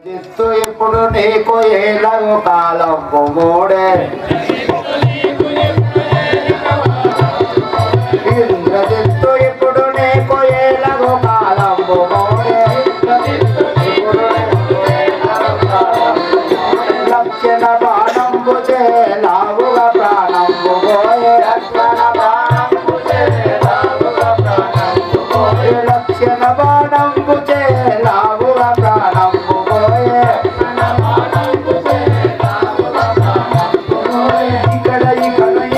ఇప్పుడు నీకు ఏలవు కాలం మూడే ఇంద్రజిత్తు ఇప్పుడు నీకు ఏలవు కాలం మూడే లక్షణ బాణంబు చేలావుగా ప్రాణంబు పోయే లక్షణ బాణంబు చేలావుగా ప్రాణంబు పోయే ఇక్కడ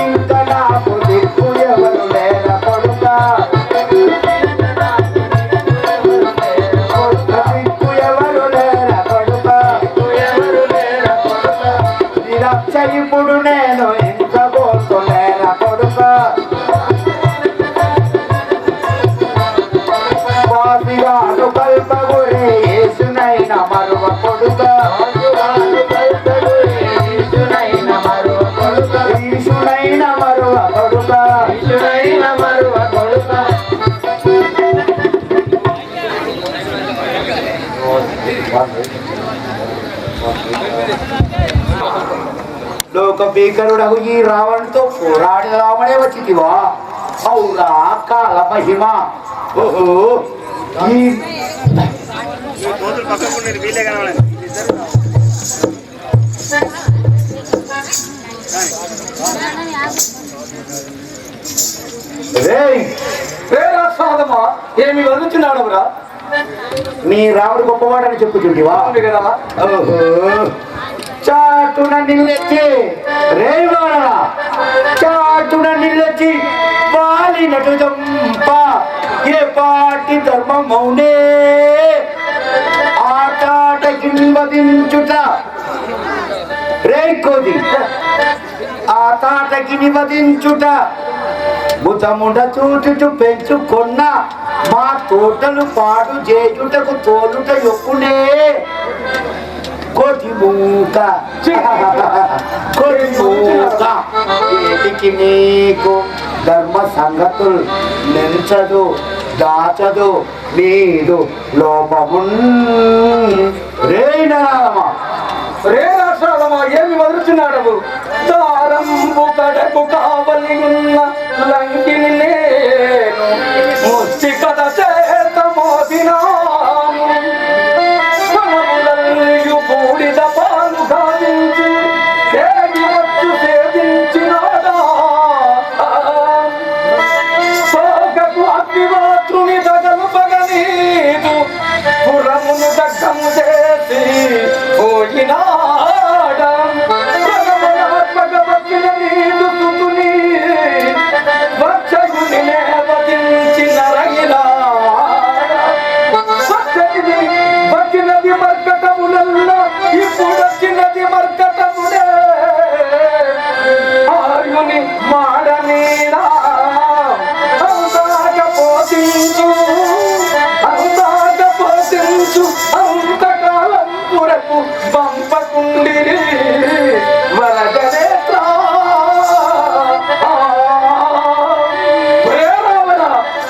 ఇంత నాకు దిక్కు ఎవరు లేర కొడుక దిక్కు ఎవరు లేర కొడుక నిరక్ష ఇప్పుడు నేను ఇంత పోతులేర కొడుక వాసిగాను కల్పగురే యేసునైన మరువ కొడుక ఈశునైన మరువ కొడుక లోక భీకరుడగు ఈ రావణుతో పోరాడదామనే వచ్చితివా ఔరా కాల మహిమ ఓహో ఈ ఏమి వదులుతున్నాడవురా నీ రాముడు గొప్పవాడని చెప్పుచుంటివా కదా ఓహో చాటున నిల్లెచ్చి రేవాడరా చాటున నిల్లెచ్చి వాలినటు చంప ఏ పాటి ధర్మమౌనే ఆటాటకి నివదించుట రేకోది ఆటాటకి నివదించుట ముతముడ చూచుచు పెంచుకొన్న మా తోటలు పాడు చేయుటకు తోలుట యొప్పునే కొద్దిమూక ఏటికి నీకు ధర్మ సంగతులు నెంచదు దాచదు నీదు లోపము రేణమా రే రాష్ట్రాలమా ఏమి వదులుతున్నాడవు దారంబు కడకు కావలి ఉన్న లంకిని నేను ముచ్చి కథ చేత మోదినాము మనములల్యు బూడిద పాలు గావించి సేగి వచ్చు సేవించినాడా సోగకు అగ్నివాత్రుని దగలు పగనీదు పురమును దగ్ధము చేసి పోయినాడా భగవతిన నీదు సుతుని వచ్చగుని నేవదించిన రగిలా వచ్చినది మర్కటములల్లా ఇప్పుడు వచ్చినది మర్కటముడే ఆయుని మాడనీడా అందాక పోతించు అంతకాలం పురకు పంపకుండిరి వరదనేత్రా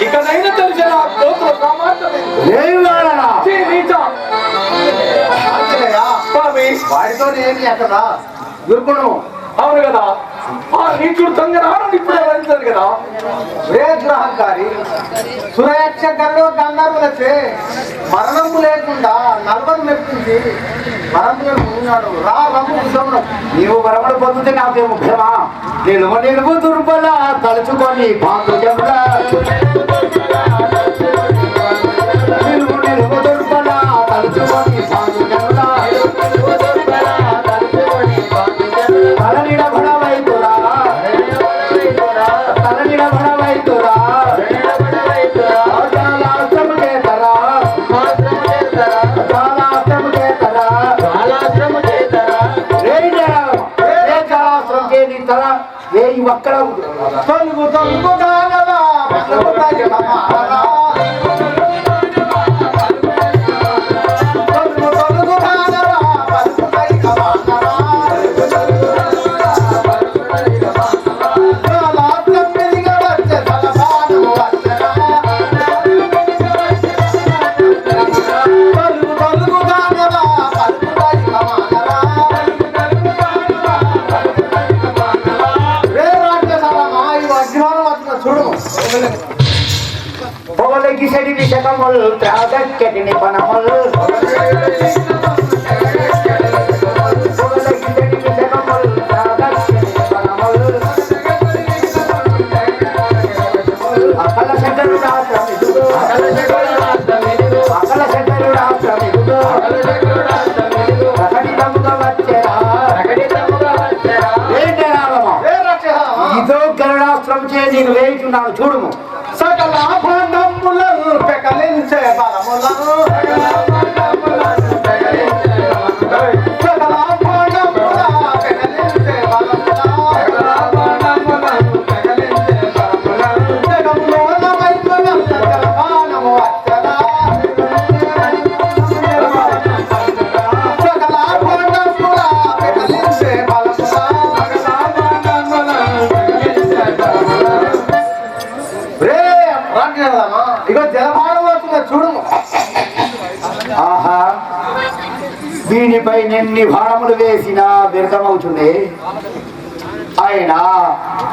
ఇకనైనా తెలిసిన కోతుల వాడితో ఏమి అక్కడ దుర్గుణం అవును కదా ఆ నీచుడు దొంగనాడు ఇప్పుడే వెళ్తారు కదా గ్రహంకారి సురయక్ష గరుడు గంధర్వులచే మరణము లేకుండా నల్వను మెప్పించి మరణములను ఉన్నాడు రా రమ్ము ఉద్యమం నీవు వరమడు పొందితే నాకేమో భ్రమ నిలువ నిలువు దుర్బల తలుచుకొని బాంధుజముల నిలువు నిలువు దుర్బల తలుచుకొని బాంధుజముల తలనిడ భడవైతురా తలనిడ భడవైతురా ఒక్కడ తొలుగు తొలుగు గిసడి విషకముల్ త్రాగక్కటి నిపనముల్ నేను వేయుచున్నాను చూడుము. సకల భాండములను పెకలించే బలములను దీనిపై ఎన్ని బాణములు వేసినా వ్యర్థమవుతుంది. అయినా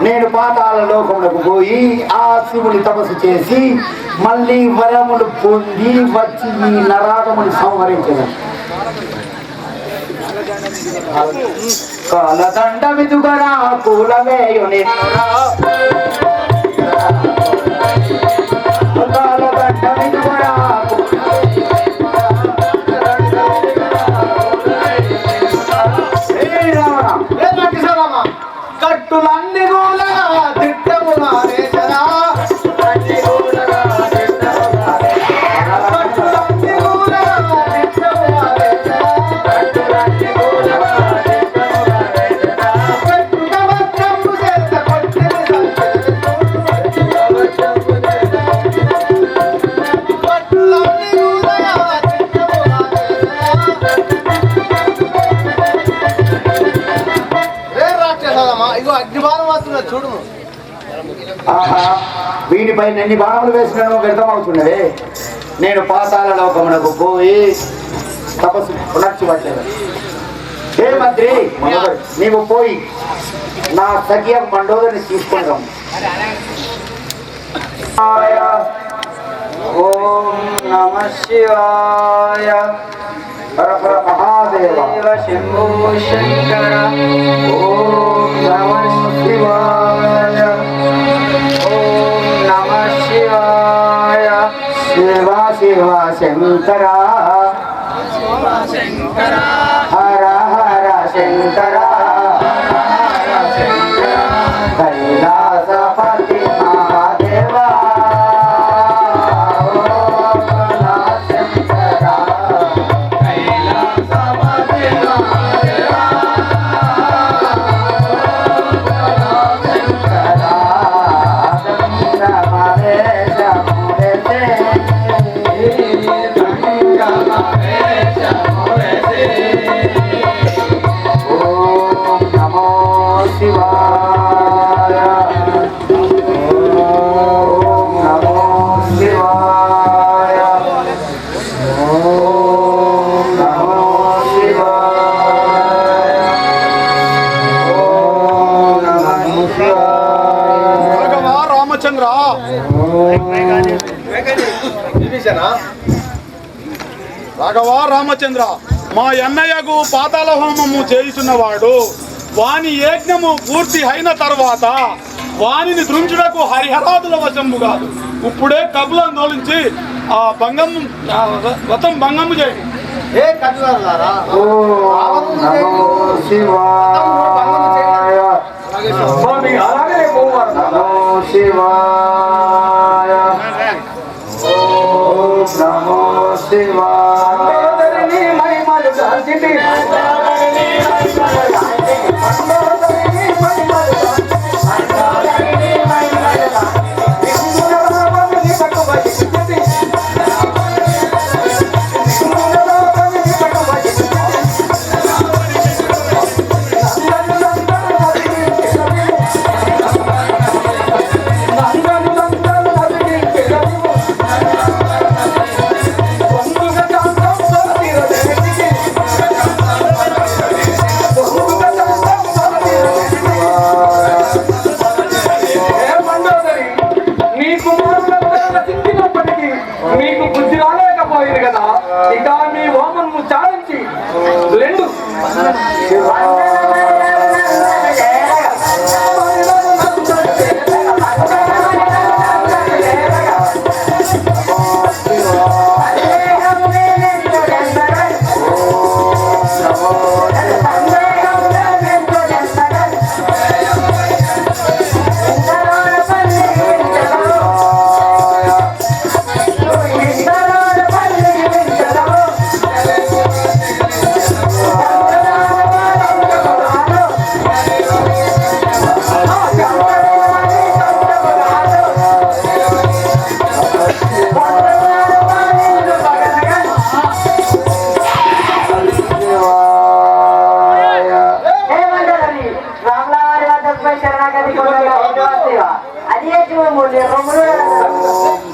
నేను పాతాళ లోకములకు పోయి ఆ శివుని తపస్సు చేసి మళ్ళీ వరములు పొంది వచ్చి ఈ నరాగముని సంహరించను. కాలదండ విదుగరా కూలవేయు నిన్నురా కాలదండ విదుగరా కట్టులన్నీ కూడా తిట్టము నారేశరా చూడు. వీటిపై ఎన్ని బాణములు వేసినానో వ్యర్థమవుతున్నదే. నేను పాతాళ లోకమునకు పోయి తపస్సు పునర్చివట్లేదు. హే మంత్రి, నీవు పోయి నా సఖియ మండోదరిని తీసుకుంటాం. ఓం నమః శివాయ. హర హర మహాదేవ శంభో శంకర. ఓం నమః శివాయ. ఓం నమః శివాయ. శివ శివ శంకర. హర హర శంకర. కైలాసపతి మహాదేవ. రాఘవ రామచంద్ర, మా అన్నయ్యకు పాతాళ హోమము చేయుచున్నవాడు. వాని యజ్ఞము పూర్తి అయిన తర్వాత వానిని దృంచుటకు హరిహరాదుల వశము కాదు. ఇప్పుడే కబులను తోలించి ఆ భంగము వ్రతం భంగము చేయండి. ఏ కబులారా? శివాయ. అలాగే శివాయ. నమో శివాయ. మహిమలు గాంచితి.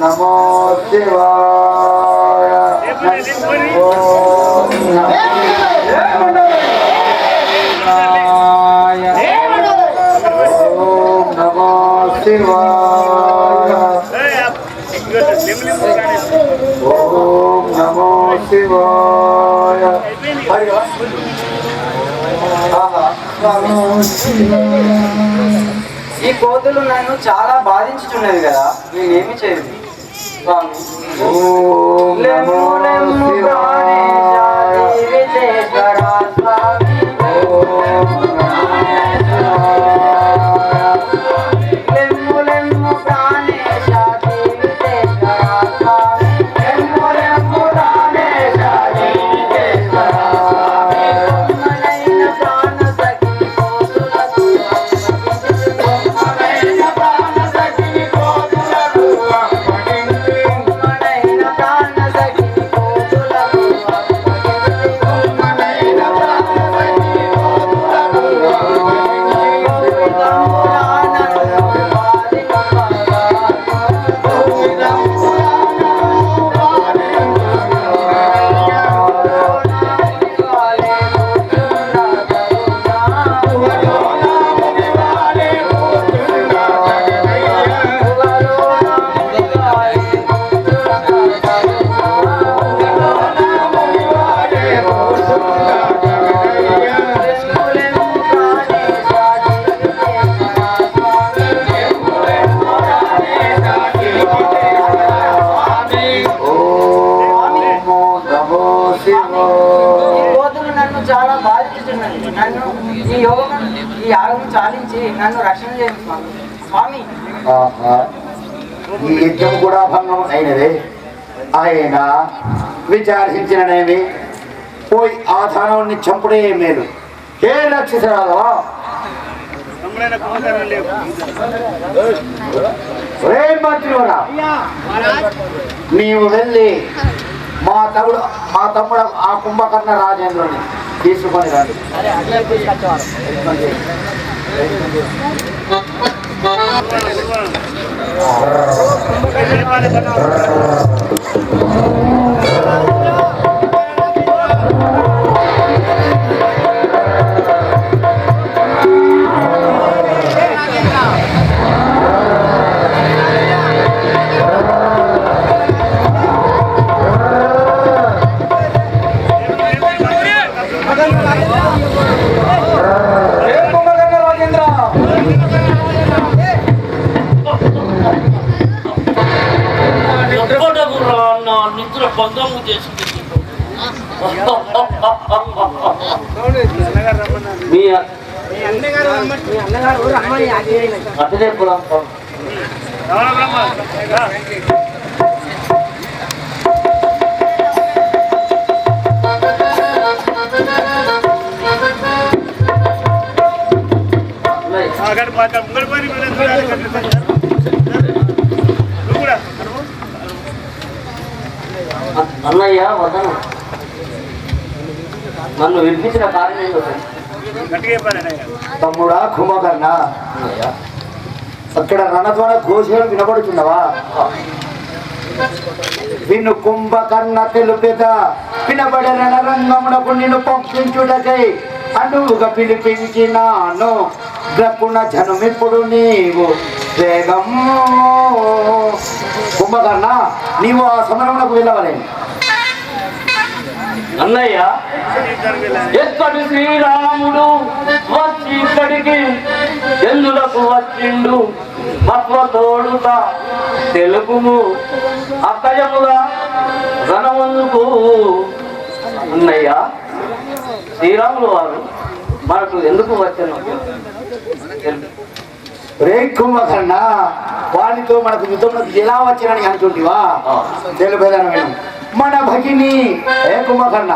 నమో శివాయ ఓం నమో శివాయ ఓం నమో శివాయ ఈ కోతులు నన్ను చాలా బాధించుచున్నది కదా, నేనేమి చేయదు స్వామి. ఓం నమో శివాయ చాలా బాధిస్తున్నది. నన్ను ఈ యాగం చాలించి నన్ను రక్షణ చేయండి స్వామి. స్వామి ఈ యజ్ఞం కూడా భంగం అయినదే. ఆయన విచారించిననేమి పోయి ఆ ధానాన్ని చంపుడే మేలు. ఏ రక్షించరాదా మంత్రివరా, నీవు వెళ్ళి మా తమ్ముడు ఆ కుంభకర్ణ రాజేంద్రుని తీసుకొని రండి. నిద్ర భంగము చేసింది. అతనే పొలం అన్నయ్య వదను, నన్ను వినిపించిన కారణం తమ్ముడా కుంభకర్ణ, అక్కడ రణధ్వన ఘోషలు వినబడుతున్నవా? విను కుంభకర్ణ తెలుపేద వినబడే రణరంగమునకు నిన్ను పంపించుటకై అనువుగా పిలిపించినాను. గ్రక్కున జనమిప్పుడు నీవు వేగము. కుంభకర్ణ, నీవు ఆ సమరమునకు వెళ్ళవలేను. అన్నయ్య ఎక్కడి శ్రీరాముడు వచ్చి ఇక్కడికి ఎందులకు వచ్చిండు మత్వ తోడుత తెలుపుము అక్కయముగా రణవందుకు. అన్నయ్య శ్రీరాములు వారు మనకు ఎందుకు వచ్చాను? రే కుంభకర్ణ, వానితో మనకు యుద్ధంలో ఎలా వచ్చినని అనుకుంటివా? తెలుపేదాను విను. మన భగిని ఏ కుంభకర్ణ,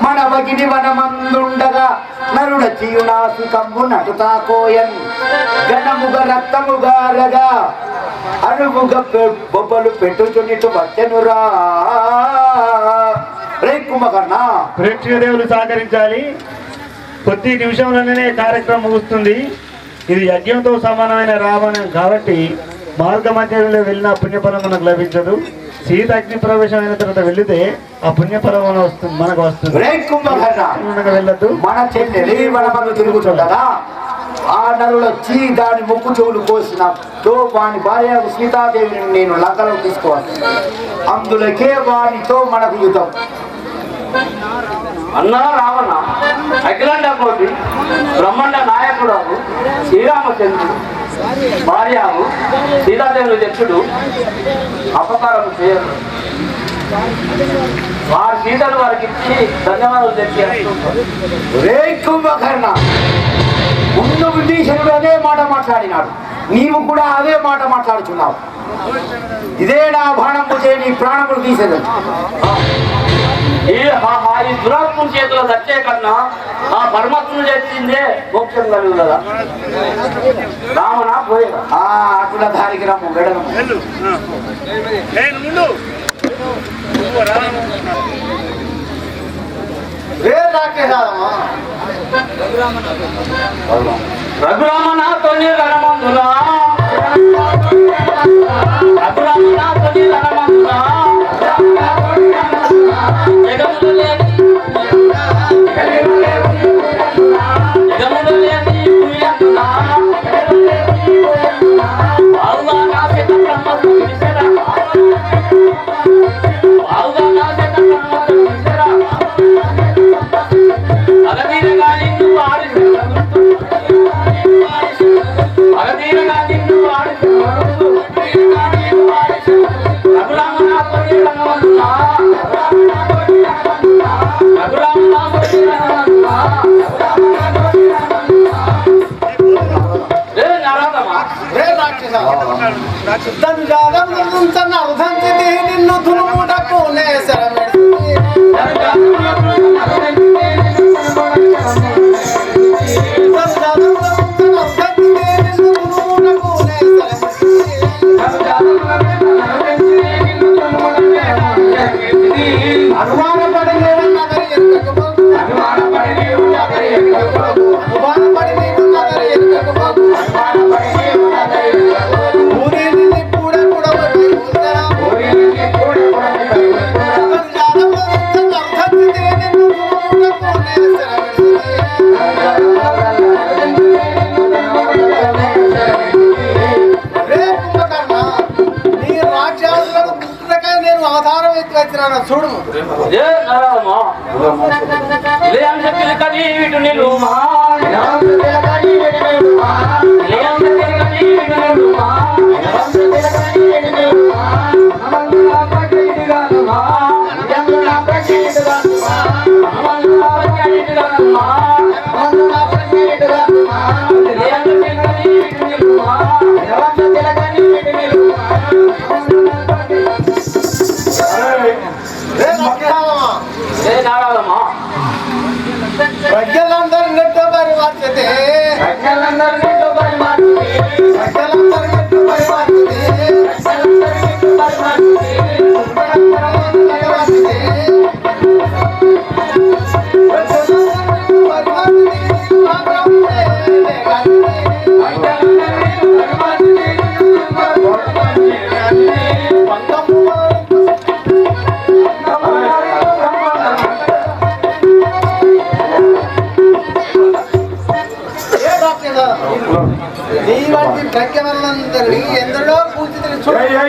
మన భగిని వనమందుండగా నరుడ చీయునాసి కంబు నటుతా కోయన్ గణముగ రక్తముగా రగా అనుముగ బొబ్బలు పెట్టుచునిటు వచ్చెనురా. రే కుంభకర్ణ, ప్రేక్షక దేవులు సహకరించాలి. కొద్ది నిమిషంలోనే కార్యక్రమం ముగుస్తుంది. ఇది యజ్ఞంతో సమానమైన రావణం కాబట్టి మార్గ మధ్యలో వెళ్ళిన పుణ్యఫలం మనకు లభించదు. సీత అగ్ని ప్రవేశం అయిన తర్వాత వెళితే ఆ పుణ్యఫలం మనకు వస్తుంది. వెళ్ళద్దు. మన చెల్లెలి వనమందు తిరుగుతుండగా ఆ నరుడు వచ్చి దాని ముక్కు చెవులు కోసినతో వాని భార్య సీతాదేవిని నేను లంకలో తీసుకోవాలి. అందులోకే వానితో మనకు యుద్ధం. అన్నా రావణ అఖిలాండ కోటి బ్రహ్మాండ నాయకుడు శ్రీరామచంద్రుడు భార్యను సీతాదేవుని తెచ్చుడు అపకారం చేయరు. వారి సీతలు వారికి ఇచ్చి ధన్యవాదాలు తెచ్చి ముందు విభీషణుడు అదే మాట మాట్లాడినాడు, నీవు కూడా అదే మాట మాట్లాడుచున్నావు. ఇదే నా బాణము చే నీ ప్రాణములు తీసేది. ఈ దురాత్మ చేతులు చచ్చే కన్నా ఆ పరమాత్మను తెచ్చిందే మోక్షం కలుగు కదా. రామనా పోయేదా అటుల దారికి రమ్ము వెడను. రఘురామనా తొలి రణమందునా, రఘురామనా తొలి రణమందునా నిన్ను తులుముటకు అవతారం ఎత్తి వచ్చిన చూడు. ప్రజలందరూ నెట్టు పరి మార్చతే, ప్రజలందరూ నెట్టు పరి మార్చతే, ప్రజలందరూ నెట్టు పరి మార్చతే, ప్రజలందరూ నెట్టు పరి మార్చతే, నీ వంటి ప్రజ్ఞలందరినీ ఎందరో పూజితులు చూడండి.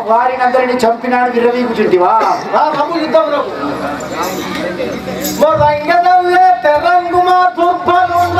వారిని అందరినీ చంపినాడు విరవీగుచుంటివా? రమ్ము యుద్ధంలో రంగదవ్వే తెరంగుమా తుప్పలుండ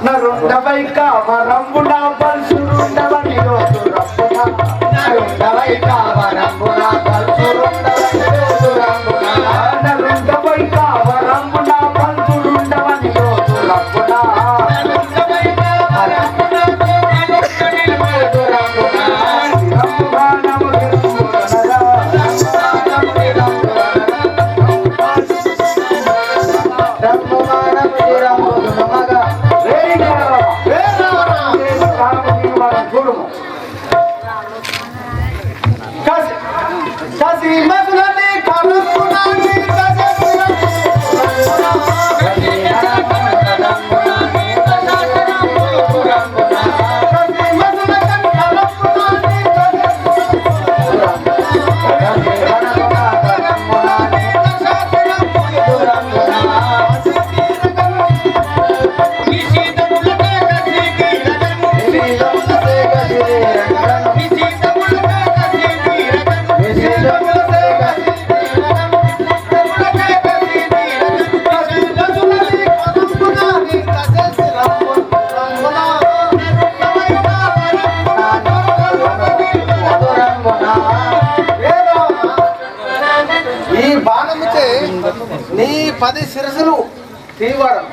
నరుండవై కావరంబున బల్సురుండవని రోజు రప్పున నరుండవై కావరంబున బల్సురుండవని రోజు రప్పున నరుండవై కావరంబున బల్సురుండవని రోజు రప్పున నరుండవై కావరంబున బల్సురుండవని రోజు రప్పున రప్పున నముగిరునరా నీ 10 శిరసులు తీవాడు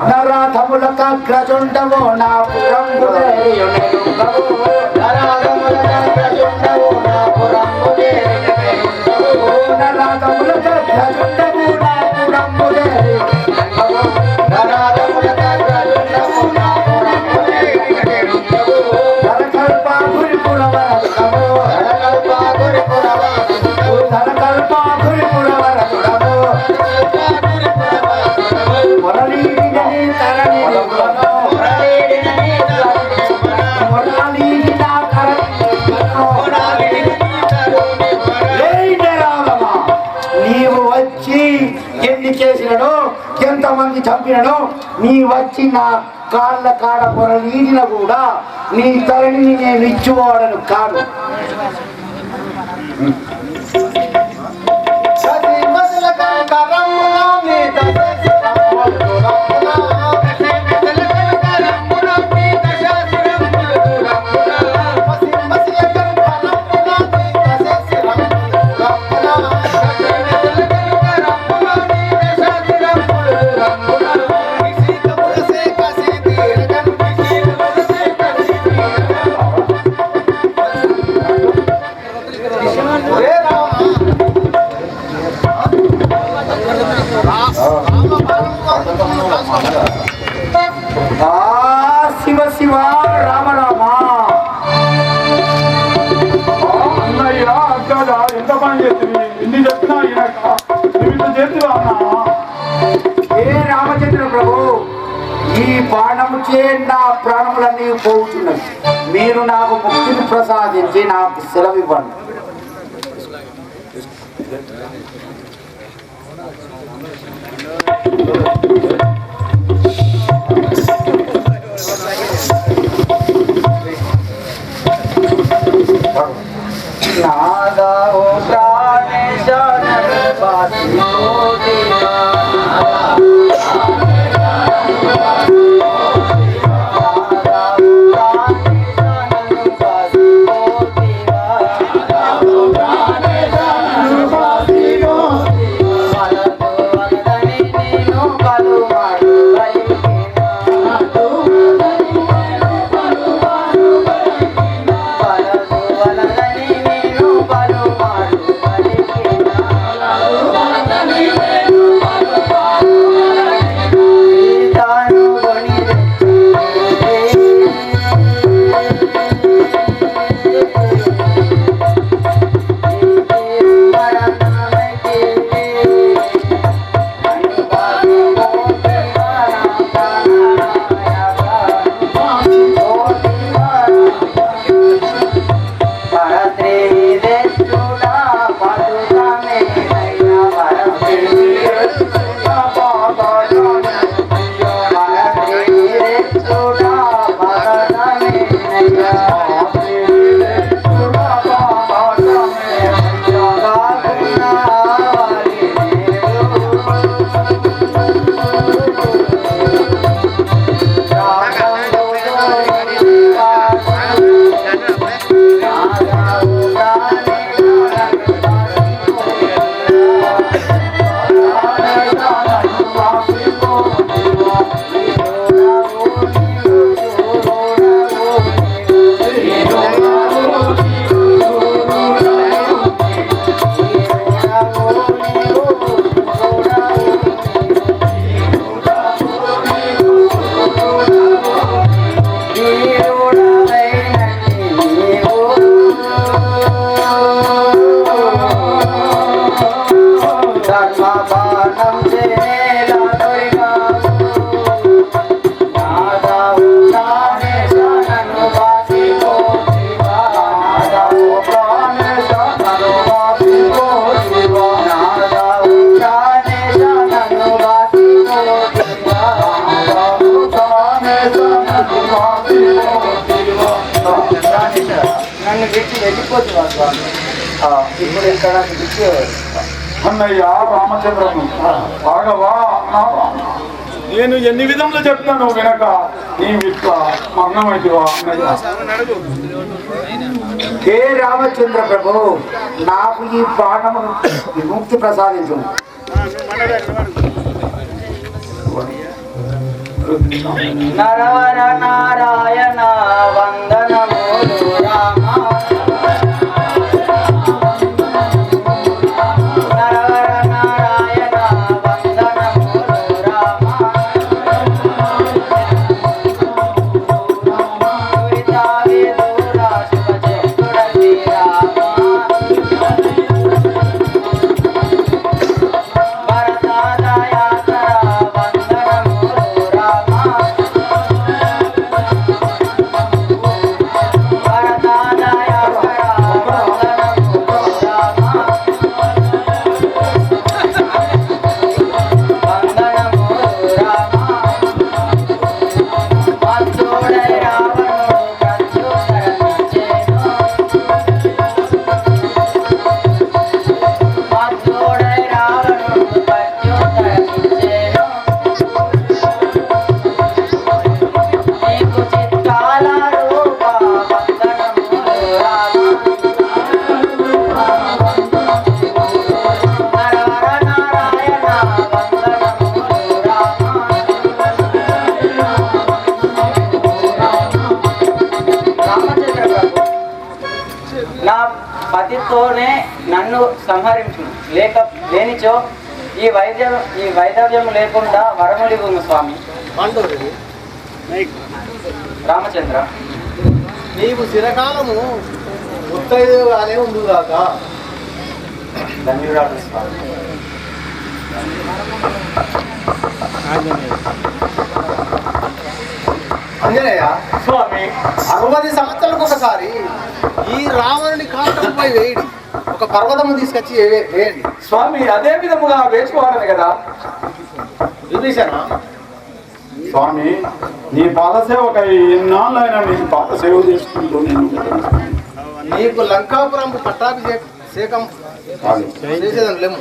నరాధములక గ్రజుండవో నా నరాధములక గ్రజుండవో నా చేసినను ఎంతమంది చంపినను నీ వచ్చి నా కాళ్ళ కాడ పొరలీడిన కూడా నీ తలని నేను ఇచ్చుకోవడను కాదు. శివ శివ రామ రామ. అన్నయ్య అక్కడ ఎంత పని చేస్తుంది ఇన్ని చెప్పినా ఇంత చేతులు అన్నా. ఏ రామచంద్ర ప్రభు, ఈ బాణము చే నా ప్రాణములన్నీ పోతున్నది. మీరు నాకు ముక్తిని ప్రసాదించి నాకు సెలవివ్వండి. నాదా ఓ ప్రాణేశ తెచ్చి వెళ్ళిపోతుంది స్వామి. ఇప్పుడు ఇక్కడ తెచ్చి అన్నయ్య రామచంద్రము భాగవా నేను ఎన్ని విధంగా చెప్తాను వినక నీ విట్ల మరణమైతివా అన్నయ్య. హే రామచంద్ర ప్రభు, నాకు ఈ ప్రాణము విముక్తి ప్రసాదించు. నరవర నారాయణ వందనములు రామ నరవర నారాయణ వందనములు రామ దురితావి దూరా శుభచేతుడ శ్రీరామ భరతాదయాతర వందనములు రామ నా పతితోనే నన్ను సంహరించు లేనిచో ఈ వైద్యం లేకుండా వరములివు స్వామి. రామచంద్ర, నీవు చిరకాలము ముత్తైదుగానే ఉండుగాక. ధన్యవాదాలు స్వామి. అంజనేయ స్వామి 60 సంవత్సరాలకు ఒకసారి ఈ రావణుని కాంతంపై వేయడి, ఒక పర్వతము తీసుకొచ్చి వేయండి. స్వామి అదే విధముగా వేసుకోవాలని కదా. విభీషణ, స్వామి నీ పాదసేవకై ఎన్నాళ్ళైనా నీ పాద సేవ చేసుకుంటూ నేను నీకు లంకాపురం పట్టాభిషేకం చేసేదని లేము.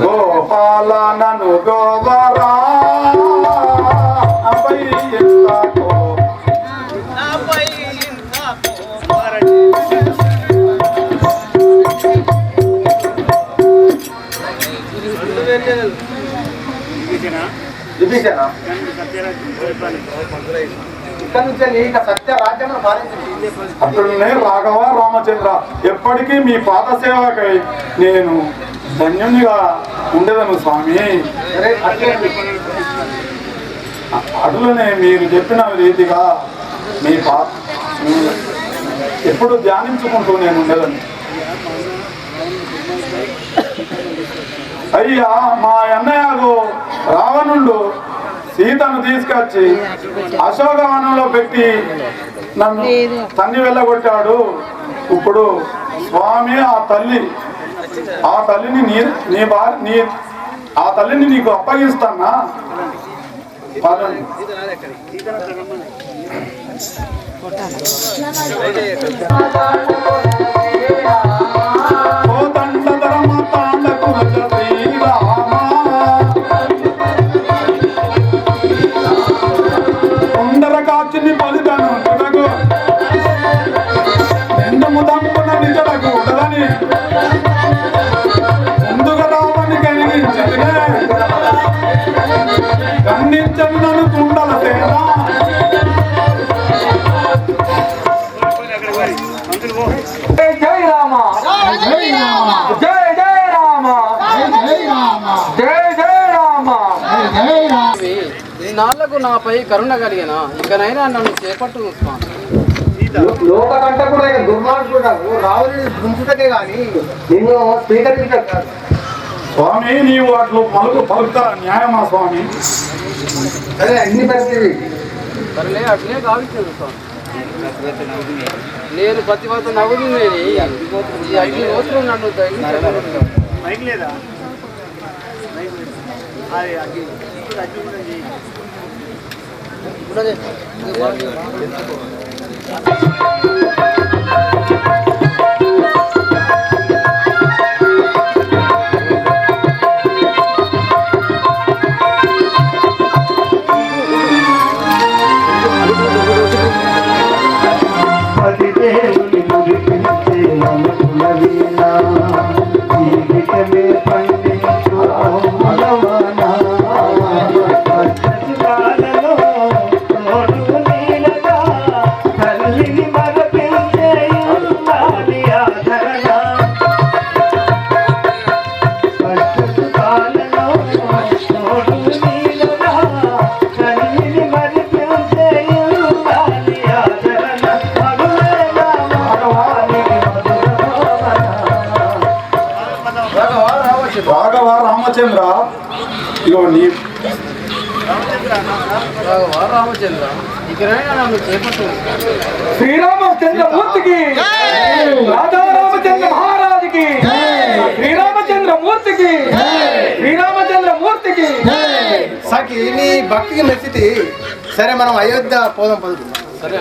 గోపాలనను గోవరా విభీషణ, ఇక్కడ నుంచి నీక సత్య రాజ్యం పాలించింది. అతడునే రాఘవ రామచంద్ర, ఎప్పటికీ మీ పాద సేవకై నేను ధన్యునిగా ఉండేదను స్వామి. సరే, అట్లే అటులనే మీరు చెప్పిన రీతిగా మీ ఎప్పుడు ధ్యానించుకుంటూ నేను ఉండేదని. అయ్యా, మా అన్నయ్యకు రావణుడు సీతను తీసుకొచ్చి అశోకవనంలో పెట్టి నన్ను తన్ని వెళ్ళగొట్టాడు. ఇప్పుడు స్వామి ఆ తల్లిని నీకు అప్పగిస్తానా? కాచిని పలితను తుడకు నిందము తప్పున నిజడకు ఉండదని ముందుగా రావని కలిగించదులే ఖండించను నన్ను తుండల సేన. జై రామ జై రామ జై జై రామ జై రామ జై జై రామ జై రామ. నాళ్లకు నాపై కరుణ కలిగిన ఇకనైనా నన్ను చేపట్టు స్వామి. లోకంటే కూడా దుర్మార్గుడు రావుని గుంచుటకే గాని నిన్ను స్వీకరించాడు. స్వామి, నీవు వాటిలో పలుకుతా న్యాయమా స్వామి? అదే అన్ని పరిస్థితి సరేలే, అట్లే కావించాడు స్వామి. నేను ప్రతివత నవ్వులు ఈ 5 రోజులు నన్ను దయించలేదు. రాఘవ రామచంద్ర, ఇగో నీ రామచంద్ర ఇకనైనా నన్ను చేపట్టు. శ్రీరామచంద్ర మూర్తికి, రాధా రామచంద్ర మహారాజుకి, శ్రీరామచంద్ర మూర్తికి, శ్రీరామచంద్ర మూర్తికి. సఖి నీ భక్తికి మెచ్చితి. సరే, మనం అయోధ్య పోదాం. సరే.